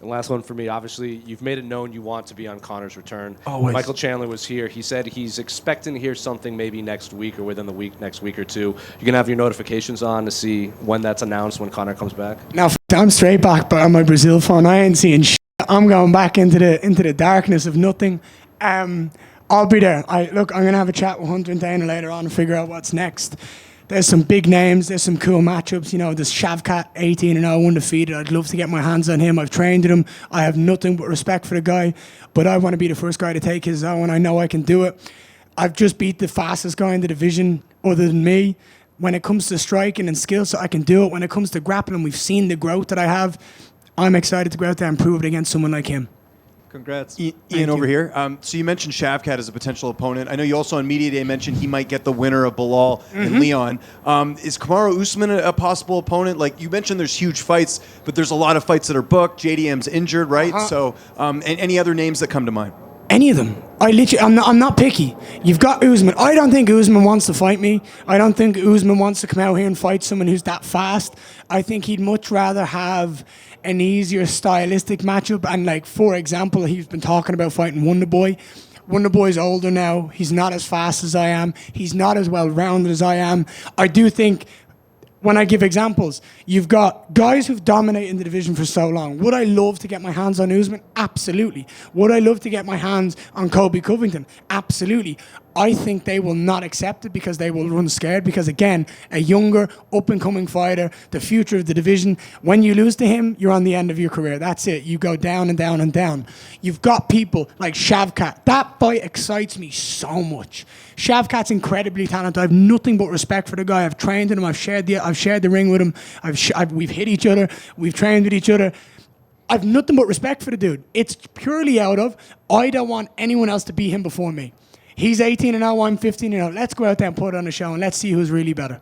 And last one for me, obviously, you've made it known you want to be on Conor's return. Always. Michael Chandler was here. He said he's expecting to hear something maybe next week or within the next week or two. You're going to have your notifications on to see when that's announced, when Conor comes back? Now, I'm straight back but on my Brazil phone. I ain't seeing shit. I'm going back into the darkness of nothing. I'll be there. I'm going to have a chat with Hunter and Dana later on and figure out what's next. There's some big names. There's some cool matchups. You know, there's Shavkat, 18-0, undefeated. I'd love to get my hands on him. I've trained with him. I have nothing but respect for the guy, but I want to be the first guy to take his own. I know I can do it. I've just beat the fastest guy in the division other than me. When it comes to striking and skill, so I can do it. When it comes to grappling, we've seen the growth that I have. I'm excited to go out there and prove it against someone like him. Congrats. Ian over here. So you mentioned Shavkat as a potential opponent. I know you also on Media Day mentioned he might get the winner of Bilal and Leon. Is Kamaru Usman a possible opponent? Like you mentioned there's huge fights, but there's a lot of fights that are booked. JDM's injured, right? So and any other names that come to mind? Any of them. I'm not picky. You've got Usman. I don't think Usman wants to fight me. I don't think Usman wants to come out here and fight someone who's that fast. I think he'd much rather have an easier stylistic matchup. And like, for example, he's been talking about fighting Wonderboy. Wonderboy's older now. He's not as fast as I am. He's not as well-rounded as I am. I do think, when I give examples, you've got guys who've dominated in the division for so long. Would I love to get my hands on Usman? Absolutely. Would I love to get my hands on Colby Covington? Absolutely. I think they will not accept it because they will run scared because, again, a younger, up-and-coming fighter, the future of the division, when you lose to him, you're on the end of your career. That's it. You go down and down and down. You've got people like Shavkat. That fight excites me so much. Shavkat's incredibly talented. I have nothing but respect for the guy. I've trained with him. I've shared the ring with him. We've hit each other. We've trained with each other. I've nothing but respect for the dude. It's purely out of, I don't want anyone else to beat him before me. He's 18-0, I'm 15-0. Let's go out there and put on a show and let's see who's really better.